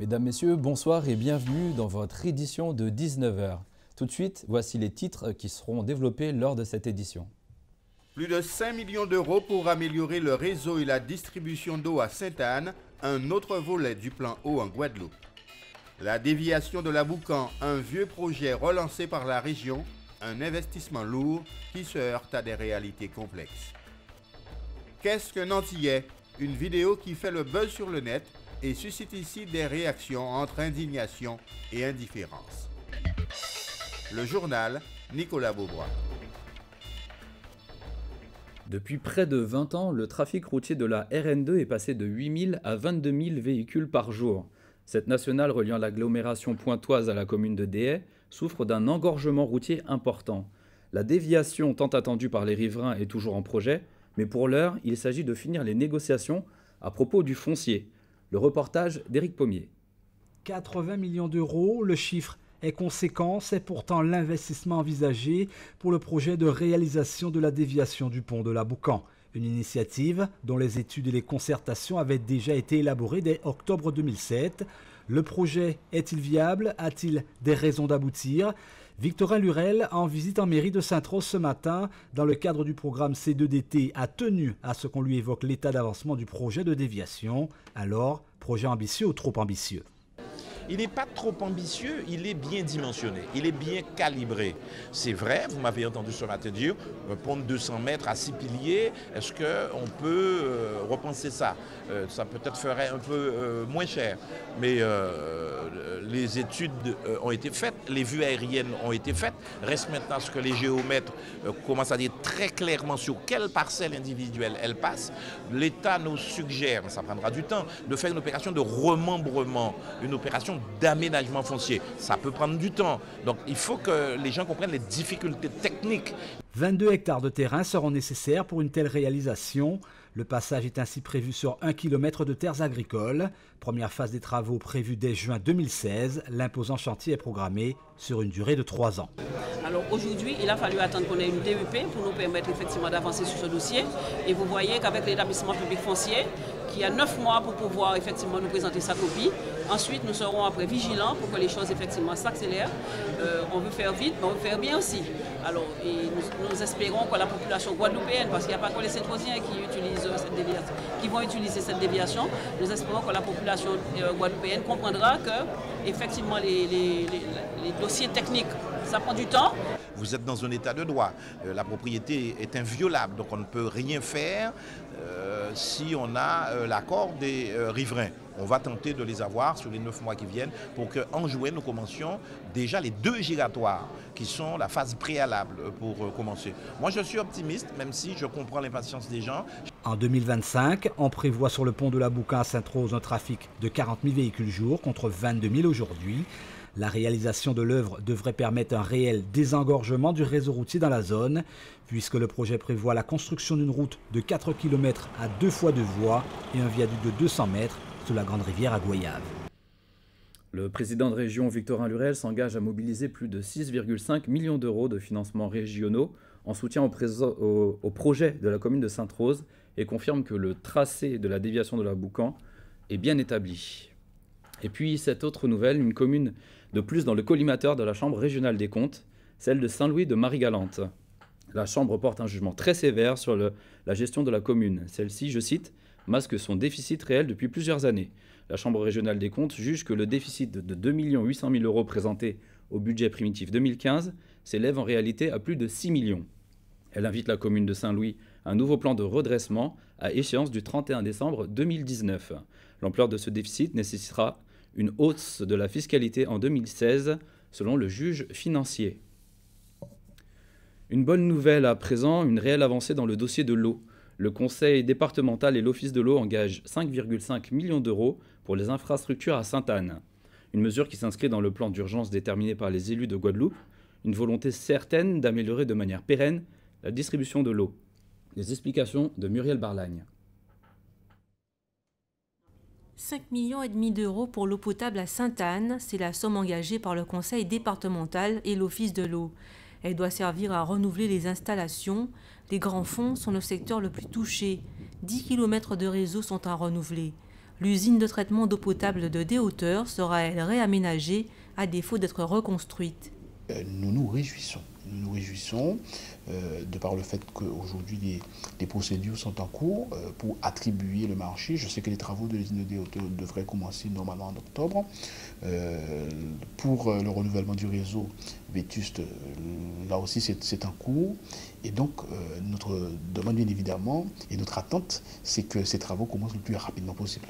Mesdames, Messieurs, bonsoir et bienvenue dans votre édition de 19 h. Tout de suite, voici les titres qui seront développés lors de cette édition. Plus de 5 millions d'euros pour améliorer le réseau et la distribution d'eau à Sainte-Anne, un autre volet du plan eau en Guadeloupe. La déviation de la Boucan, un vieux projet relancé par la région, un investissement lourd qui se heurte à des réalités complexes. Qu'est-ce qu'un Antillais? Une vidéo qui fait le buzz sur le net et suscite ici des réactions entre indignation et indifférence. Le journal, Nicolas Beaubois. Depuis près de 20 ans, le trafic routier de la RN2 est passé de 8 000 à 22 000 véhicules par jour. Cette nationale reliant l'agglomération pointoise à la commune de Déhay souffre d'un engorgement routier important. La déviation tant attendue par les riverains est toujours en projet, mais pour l'heure, il s'agit de finir les négociations à propos du foncier. Le reportage d'Éric Pommier. 80 millions d'euros, le chiffre est conséquent, c'est pourtant l'investissement envisagé pour le projet de réalisation de la déviation du pont de la Boucan. Une initiative dont les études et les concertations avaient déjà été élaborées dès octobre 2007. Le projet est-il viable? A-t-il des raisons d'aboutir? Victorin Lurel, en visite en mairie de Sainte-Rose ce matin, dans le cadre du programme C2DT, a tenu à ce qu'on lui évoque l'état d'avancement du projet de déviation. Alors, projet ambitieux ou trop ambitieux? Il n'est pas trop ambitieux, il est bien dimensionné, il est bien calibré. C'est vrai, vous m'avez entendu ce matin dire, un pont de 200 mètres à 6 piliers, est-ce qu'on peut repenser ça? Ça peut-être ferait un peu moins cher, mais les études ont été faites, les vues aériennes ont été faites. Reste maintenant ce que les géomètres commencent à dire très clairement sur quelle parcelle individuelle elle passe. L'État nous suggère, mais ça prendra du temps, de faire une opération de remembrement, une opération d'aménagement foncier. Ça peut prendre du temps. Donc il faut que les gens comprennent les difficultés techniques. 22 hectares de terrain seront nécessaires pour une telle réalisation. Le passage est ainsi prévu sur 1 km de terres agricoles. Première phase des travaux prévue dès juin 2016. L'imposant chantier est programmé sur une durée de 3 ans. Alors aujourd'hui, il a fallu attendre qu'on ait une DEP pour nous permettre effectivement d'avancer sur ce dossier. Et vous voyez qu'avec l'établissement public foncier, qui a 9 mois pour pouvoir effectivement nous présenter sa copie. Ensuite, nous serons après vigilants pour que les choses effectivement s'accélèrent. On veut faire vite, mais on veut faire bien aussi. Alors, et nous espérons que la population guadeloupéenne, parce qu'il n'y a pas que les Saint-Rosiens qui vont utiliser cette déviation, nous espérons que la population guadeloupéenne comprendra que effectivement les dossiers techniques, ça prend du temps. Vous êtes dans un état de droit. La propriété est inviolable, donc on ne peut rien faire si on a l'accord des riverains. On va tenter de les avoir sur les 9 mois qui viennent pour qu'en juin, nous commencions déjà les 2 giratoires qui sont la phase préalable pour commencer. Moi, je suis optimiste, même si je comprends l'impatience des gens. En 2025, on prévoit sur le pont de la Boucan à Sainte-Rose un trafic de 40 000 véhicules jour contre 22 000 aujourd'hui. La réalisation de l'œuvre devrait permettre un réel désengorgement du réseau routier dans la zone, puisque le projet prévoit la construction d'une route de 4 km à 2 fois 2 voies et un viaduc de 200 mètres sous la grande rivière à Goyave. Le président de région Victorin Lurel s'engage à mobiliser plus de 6,5 millions d'euros de financements régionaux en soutien au projet de la commune de Sainte-Rose et confirme que le tracé de la déviation de la Boucan est bien établi. Et puis cette autre nouvelle, une commune de plus dans le collimateur de la Chambre régionale des comptes, celle de Saint-Louis de Marie-Galante. La Chambre porte un jugement très sévère sur la gestion de la commune. Celle-ci, je cite, masque son déficit réel depuis plusieurs années. La Chambre régionale des comptes juge que le déficit de 2 800 000 euros présenté au budget primitif 2015 s'élève en réalité à plus de 6 millions. Elle invite la commune de Saint-Louis à un nouveau plan de redressement à échéance du 31 décembre 2019. L'ampleur de ce déficit nécessitera une hausse de la fiscalité en 2016, selon le juge financier. Une bonne nouvelle à présent, une réelle avancée dans le dossier de l'eau. Le conseil départemental et l'office de l'eau engagent 5,5 millions d'euros pour les infrastructures à Sainte-Anne. Une mesure qui s'inscrit dans le plan d'urgence déterminé par les élus de Guadeloupe, une volonté certaine d'améliorer de manière pérenne la distribution de l'eau. Les explications de Muriel Barlagne. 5,5 millions d'euros pour l'eau potable à Sainte-Anne, c'est la somme engagée par le conseil départemental et l'office de l'eau. Elle doit servir à renouveler les installations. Les grands fonds sont le secteur le plus touché. 10 km de réseau sont à renouveler. L'usine de traitement d'eau potable de Des-Hauteurs sera, elle, réaménagée à défaut d'être reconstruite. Nous nous réjouissons. Nous nous réjouissons de par le fait qu'aujourd'hui les procédures sont en cours pour attribuer le marché. Je sais que les travaux de l'usine de Des-Hauteurs devraient commencer normalement en octobre. Pour le renouvellement du réseau vétuste, là aussi c'est en cours. Et donc notre demande bien évidemment et notre attente, c'est que ces travaux commencent le plus rapidement possible.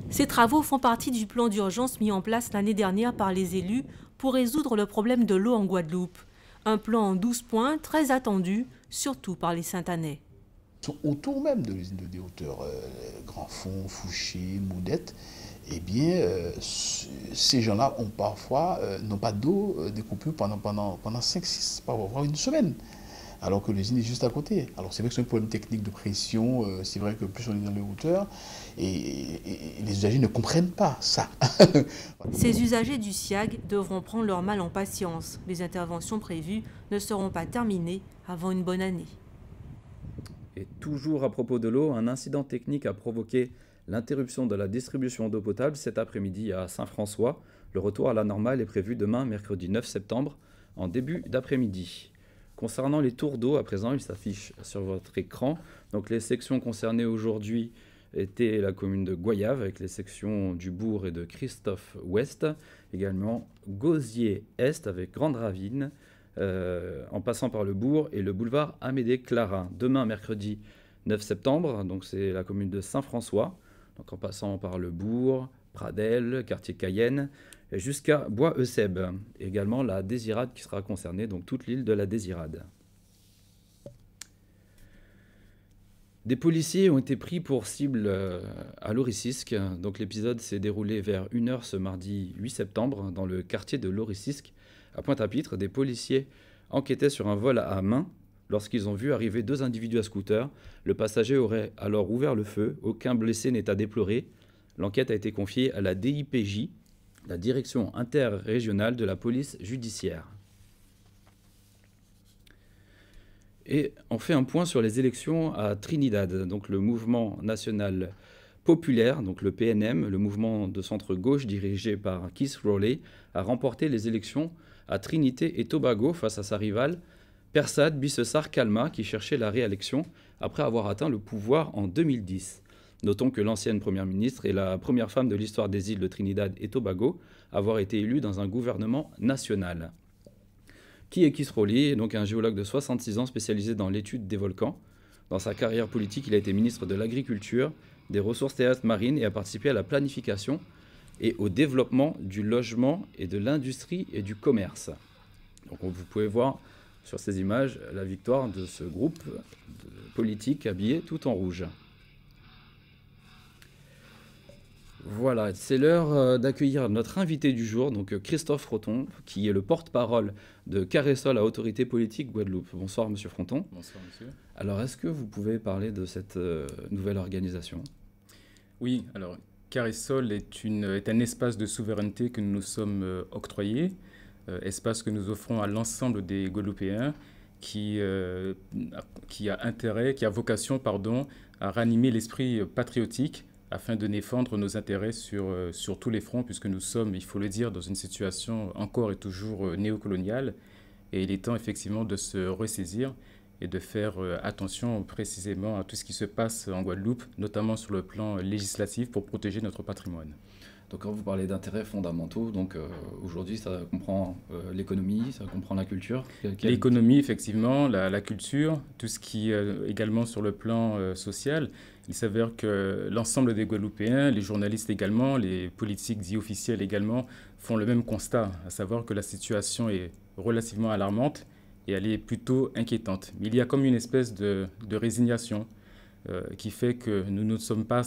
Ces travaux font partie du plan d'urgence mis en place l'année dernière par les élus pour résoudre le problème de l'eau en Guadeloupe. Un plan en 12 points très attendu, surtout par les Saint-Anais. Autour même de l'usine de Des-Hauteurs, Grand Fond, Fouché, Moudette, eh bien, ces gens-là ont parfois n'ont pas d'eau des coupures pendant 5-6, voire une semaine. Alors que l'usine est juste à côté. Alors c'est vrai que c'est un problème technique de pression, c'est vrai que plus on est dans les hauteurs, et les usagers ne comprennent pas ça. Ces usagers du SIAG devront prendre leur mal en patience. Les interventions prévues ne seront pas terminées avant une bonne année. Et toujours à propos de l'eau, un incident technique a provoqué l'interruption de la distribution d'eau potable cet après-midi à Saint-François. Le retour à la normale est prévu demain, mercredi 9 septembre, en début d'après-midi. Concernant les tours d'eau, à présent, ils s'affichent sur votre écran. Donc les sections concernées aujourd'hui étaient la commune de Goyave, avec les sections du Bourg et de Christophe-Ouest, également Gauzier-Est, avec Grande Ravine, en passant par le Bourg et le boulevard Amédée-Clara. Demain, mercredi 9 septembre, donc c'est la commune de Saint-François, donc en passant par le Bourg, Pradel, quartier Cayenne, jusqu'à Bois-Eusèbe. Également la Désirade qui sera concernée, donc toute l'île de la Désirade. Des policiers ont été pris pour cible à Lorissisque. Donc l'épisode s'est déroulé vers 1h ce mardi 8 septembre dans le quartier de Lorissisque. À Pointe-à-Pitre, des policiers enquêtaient sur un vol à main lorsqu'ils ont vu arriver 2 individus à scooter. Le passager aurait alors ouvert le feu. Aucun blessé n'est à déplorer. L'enquête a été confiée à la DIPJ, la Direction interrégionale de la police judiciaire. Et on fait un point sur les élections à Trinidad. Donc le mouvement national populaire, donc le PNM, le mouvement de centre-gauche dirigé par Keith Rowley, a remporté les élections à Trinité et Tobago face à sa rivale Persad Bissessar Kalma, qui cherchait la réélection après avoir atteint le pouvoir en 2010. Notons que l'ancienne première ministre est la première femme de l'histoire des îles de Trinidad et Tobago à avoir été élue dans un gouvernement national. Qui est Keith Rowley? Donc un géologue de 66 ans spécialisé dans l'étude des volcans. Dans sa carrière politique, il a été ministre de l'Agriculture, des Ressources terrestres marines et a participé à la planification et au développement du logement et de l'industrie et du commerce. Donc vous pouvez voir sur ces images la victoire de ce groupe politique habillé tout en rouge. Voilà, c'est l'heure d'accueillir notre invité du jour, donc Christophe Fronton, qui est le porte-parole de Caressol à Autorité Politique Guadeloupe. Bonsoir Monsieur Fronton. Bonsoir Monsieur. Alors est-ce que vous pouvez parler de cette nouvelle organisation? Oui, alors Caressol est un espace de souveraineté que nous nous sommes octroyés, espace que nous offrons à l'ensemble des Guadeloupéens qui a vocation à ranimer l'esprit patriotique afin de défendre nos intérêts sur tous les fronts, puisque nous sommes, il faut le dire, dans une situation encore et toujours néocoloniale. Et il est temps effectivement de se ressaisir et de faire attention précisément à tout ce qui se passe en Guadeloupe, notamment sur le plan législatif, pour protéger notre patrimoine. Donc quand vous parlez d'intérêts fondamentaux, donc aujourd'hui ça comprend l'économie, ça comprend la culture. L'économie, effectivement, la culture, tout ce qui est également sur le plan social. Il s'avère que l'ensemble des Guadeloupéens, les journalistes également, les politiques dits officiels également, font le même constat, à savoir que la situation est relativement alarmante et elle est plutôt inquiétante. Mais il y a comme une espèce de résignation qui fait que nous ne sommes pas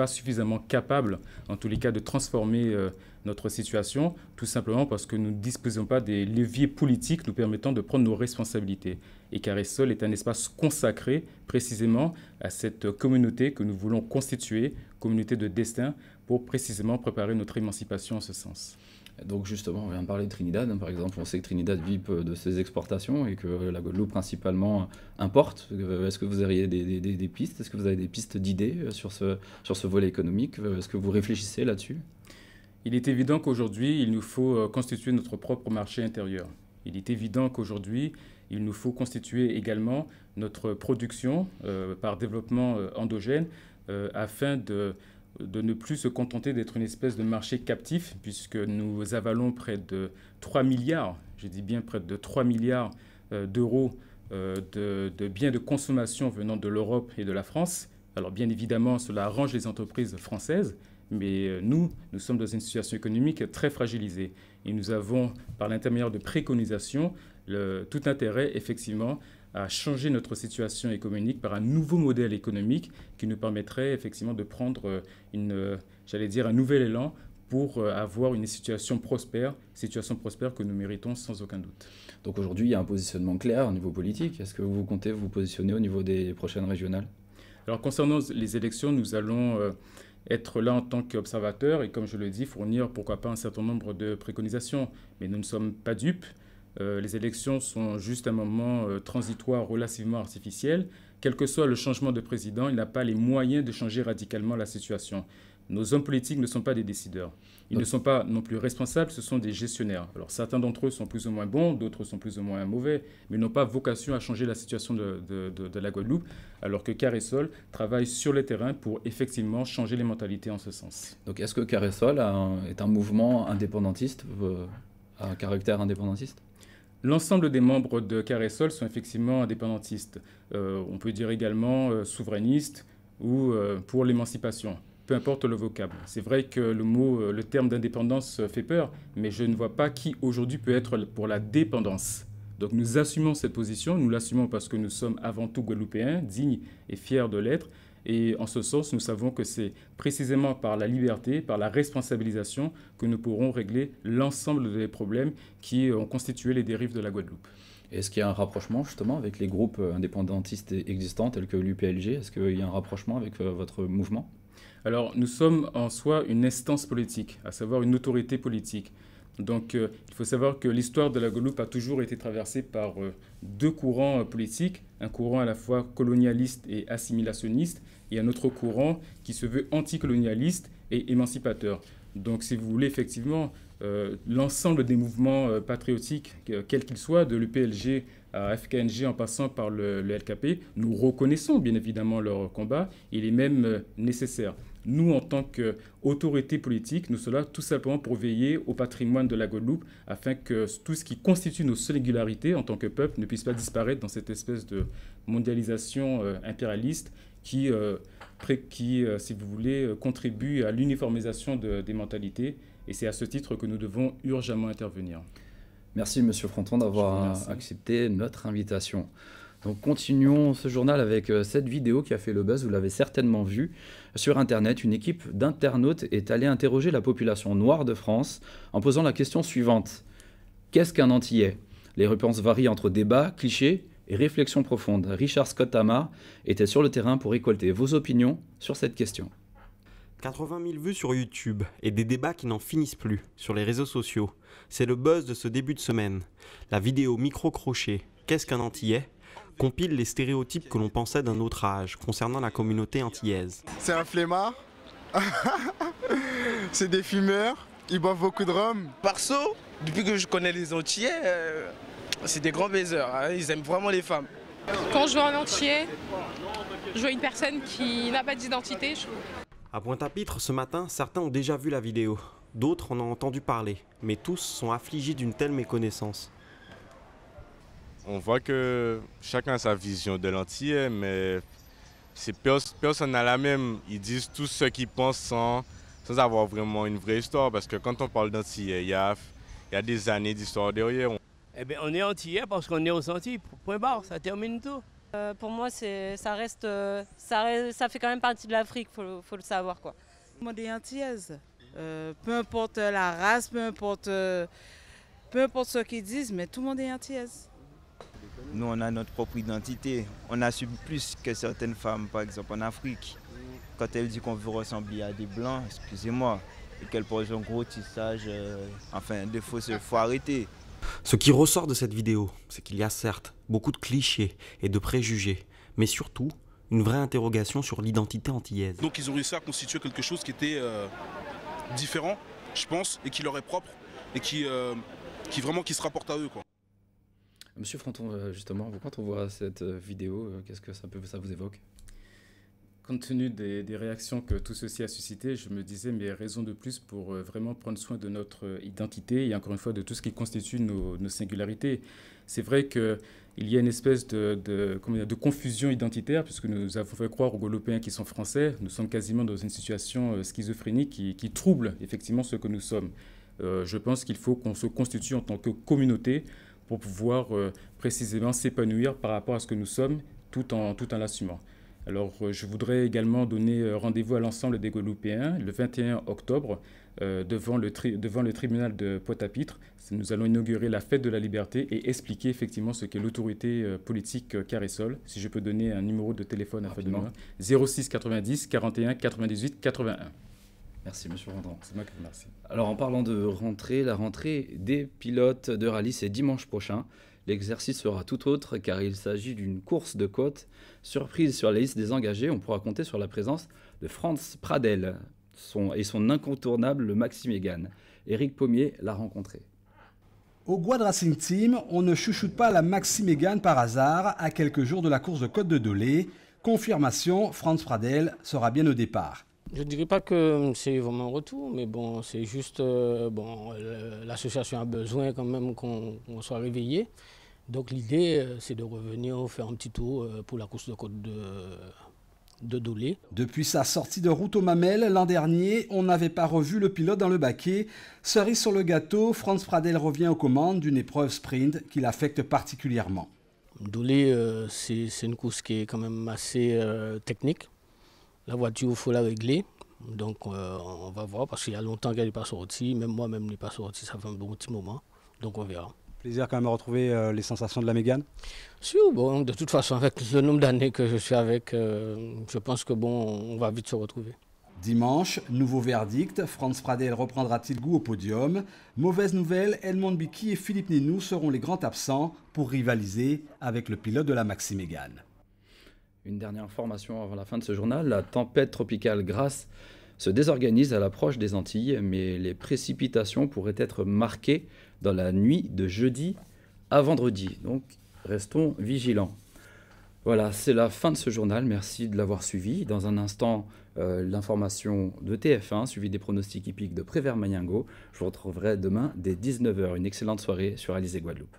suffisamment capables, en tous les cas, de transformer notre situation, tout simplement parce que nous ne disposons pas des leviers politiques nous permettant de prendre nos responsabilités. Et Caressol est un espace consacré précisément à cette communauté que nous voulons constituer, communauté de destin, pour précisément préparer notre émancipation en ce sens. Donc justement, on vient de parler de Trinidad, par exemple. On sait que Trinidad vit de ses exportations et que la Guadeloupe principalement importe. Est-ce que vous auriez des pistes? Est-ce que vous avez des pistes d'idées sur ce volet économique? Est-ce que vous réfléchissez là-dessus? Il est évident qu'aujourd'hui, il nous faut constituer notre propre marché intérieur. Il est évident qu'aujourd'hui, il nous faut constituer également notre production par développement endogène afin de ne plus se contenter d'être une espèce de marché captif, puisque nous avalons près de 3 milliards, je dis bien près de 3 milliards d'euros de biens de consommation venant de l'Europe et de la France. Alors bien évidemment, cela arrange les entreprises françaises, mais nous sommes dans une situation économique très fragilisée. Et nous avons, par l'intermédiaire de préconisations, tout intérêt, effectivement, à changer notre situation économique par un nouveau modèle économique qui nous permettrait, effectivement, de prendre un nouvel élan pour avoir une situation prospère que nous méritons sans aucun doute. Donc aujourd'hui, il y a un positionnement clair au niveau politique. Est-ce que vous comptez vous positionner au niveau des prochaines régionales? Alors concernant les élections, nous allons être là en tant qu'observateurs et, comme je le dis, fournir pourquoi pas un certain nombre de préconisations. Mais nous ne sommes pas dupes. Les élections sont juste un moment transitoire relativement artificiel. Quel que soit le changement de président, il n'a pas les moyens de changer radicalement la situation. Nos hommes politiques ne sont pas des décideurs. Ils ne sont pas non plus responsables, ce sont des gestionnaires. Alors certains d'entre eux sont plus ou moins bons, d'autres sont plus ou moins mauvais, mais ils n'ont pas vocation à changer la situation de la Guadeloupe, alors que Carré-Sol travaille sur le terrain pour effectivement changer les mentalités en ce sens. Donc est-ce que Carré-Sol est un mouvement indépendantiste, à caractère indépendantiste? L'ensemble des membres de Carré-Sol sont effectivement indépendantistes. On peut dire également souverainistes ou pour l'émancipation. Peu importe le vocable. C'est vrai que le terme d'indépendance fait peur, mais je ne vois pas qui aujourd'hui peut être pour la dépendance. Donc nous assumons cette position, nous l'assumons parce que nous sommes avant tout guadeloupéens, dignes et fiers de l'être. Et en ce sens, nous savons que c'est précisément par la liberté, par la responsabilisation, que nous pourrons régler l'ensemble des problèmes qui ont constitué les dérives de la Guadeloupe. Est-ce qu'il y a un rapprochement justement avec les groupes indépendantistes existants tels que l'UPLG? Est-ce qu'il y a un rapprochement avec votre mouvement? Alors, nous sommes en soi une instance politique, à savoir une autorité politique. Donc, il faut savoir que l'histoire de la Guadeloupe a toujours été traversée par deux courants politiques, un courant à la fois colonialiste et assimilationniste, et un autre courant qui se veut anticolonialiste et émancipateur. Donc, si vous voulez, effectivement, l'ensemble des mouvements patriotiques, quels qu'ils soient, de l'UPLG à FKNG en passant par le LKP, nous reconnaissons bien évidemment leur combat. Il est même nécessaire. Nous, en tant qu'autorité politique, nous sommes là tout simplement pour veiller au patrimoine de la Guadeloupe afin que tout ce qui constitue nos singularités en tant que peuple ne puisse pas disparaître dans cette espèce de mondialisation impérialiste qui, si vous voulez, contribue à l'uniformisation des mentalités. Et c'est à ce titre que nous devons urgemment intervenir. Merci M. Fronton d'avoir accepté notre invitation. Donc continuons ce journal avec cette vidéo qui a fait le buzz, vous l'avez certainement vu. Sur Internet, une équipe d'internautes est allée interroger la population noire de France en posant la question suivante. Qu'est-ce qu'un Antillais? Les réponses varient entre débats, clichés et réflexions profondes. Richard Scott Amar était sur le terrain pour récolter vos opinions sur cette question. 80 000 vues sur YouTube et des débats qui n'en finissent plus sur les réseaux sociaux. C'est le buzz de ce début de semaine. La vidéo micro-crochet « Qu'est-ce qu'un Antillais ?» compile les stéréotypes que l'on pensait d'un autre âge concernant la communauté antillaise. C'est un flemmard, c'est des fumeurs, ils boivent beaucoup de rhum. Perso, depuis que je connais les Antillais, c'est des grands baiseurs, hein, ils aiment vraiment les femmes. Quand je vois un Antillais, je vois une personne qui n'a pas d'identité. À Pointe-à-Pitre, ce matin, certains ont déjà vu la vidéo. D'autres en ont entendu parler, mais tous sont affligés d'une telle méconnaissance. On voit que chacun a sa vision de l'Antillais, mais personne n'a la même. Ils disent tous ce qu'ils pensent sans avoir vraiment une vraie histoire, parce que quand on parle d'Antillais, il y a des années d'histoire derrière. Eh bien, on est Antillais parce qu'on est aux Antilles, point barre, ça termine tout. Pour moi, ça fait quand même partie de l'Afrique, faut le savoir, quoi. Tout le monde est antillaise. Peu importe la race, peu importe ce qu'ils disent, mais tout le monde est antillaise. Nous, on a notre propre identité. On assume plus que certaines femmes, par exemple en Afrique. Quand elles disent qu'on veut ressembler à des Blancs, excusez-moi, et qu'elle pose un gros tissage. Enfin, il faut arrêter. Ce qui ressort de cette vidéo, c'est qu'il y a certes beaucoup de clichés et de préjugés, mais surtout une vraie interrogation sur l'identité antillaise. Donc ils ont réussi à constituer quelque chose qui était différent, je pense, et qui leur est propre, et qui se rapporte à eux, quoi. Monsieur Fronton, justement, quand on voit cette vidéo, qu'est-ce que ça vous évoque? Compte tenu des réactions que tout ceci a suscité, je me disais, mais raison de plus pour vraiment prendre soin de notre identité et encore une fois de tout ce qui constitue nos singularités. C'est vrai qu'il y a une espèce de confusion identitaire puisque nous avons fait croire aux Guadeloupéens qui sont français. Nous sommes quasiment dans une situation schizophrénique qui trouble effectivement ce que nous sommes. Je pense qu'il faut qu'on se constitue en tant que communauté pour pouvoir précisément s'épanouir par rapport à ce que nous sommes tout en l'assumant. Alors, je voudrais également donner rendez-vous à l'ensemble des Guadeloupéens le 21 octobre devant le tribunal de Pointe-à-Pitre. Nous allons inaugurer la fête de la liberté et expliquer effectivement ce qu'est l'autorité politique Caressol. Si je peux donner un numéro de téléphone à demain, 06 90 41 98 81. Merci, monsieur Fronton. C'est moi qui vous remercie. Alors, en parlant de rentrée, la rentrée des pilotes de rallye, c'est dimanche prochain. L'exercice sera tout autre car il s'agit d'une course de côte. Surprise sur la liste des engagés, on pourra compter sur la présence de Franz Pradel et son incontournable le Maxime Egan. Éric Pommier l'a rencontré. Au Guad Racing Team, on ne chouchoute pas la Maxime Egan par hasard à quelques jours de la course de côte de Dolé. Confirmation, Franz Pradel sera bien au départ. Je ne dirais pas que c'est vraiment un retour, mais bon, c'est juste, l'association a besoin quand même qu'on soit réveillé. Donc l'idée, c'est de revenir faire un petit tour pour la course de côte de Dolé. Depuis sa sortie de route aux Mamelles l'an dernier, on n'avait pas revu le pilote dans le baquet. Cerise sur le gâteau, Franz Pradel revient aux commandes d'une épreuve sprint qui l'affecte particulièrement. Dolé, c'est une course qui est quand même assez technique. La voiture, il faut la régler, donc on va voir, parce qu'il y a longtemps qu'elle n'est pas sortie, même moi-même n'est pas sortie, ça fait un bon petit moment, donc on verra. Plaisir quand même à retrouver les sensations de la Mégane? Sûr, bon, de toute façon, avec le nombre d'années que je suis avec, je pense que bon, on va vite se retrouver. Dimanche, nouveau verdict, Franz Pradel reprendra-t-il goût au podium? Mauvaise nouvelle, Edmond Bicky et Philippe Ninou seront les grands absents pour rivaliser avec le pilote de la Maxime Egan. Une dernière information avant la fin de ce journal, la tempête tropicale Grace se désorganise à l'approche des Antilles, mais les précipitations pourraient être marquées dans la nuit de jeudi à vendredi. Donc restons vigilants. Voilà, c'est la fin de ce journal, merci de l'avoir suivi. Dans un instant, l'information de TF1, suivi des pronostics hippiques de Prévert Mayengo. Je vous retrouverai demain dès 19h. Une excellente soirée sur Alizé Guadeloupe.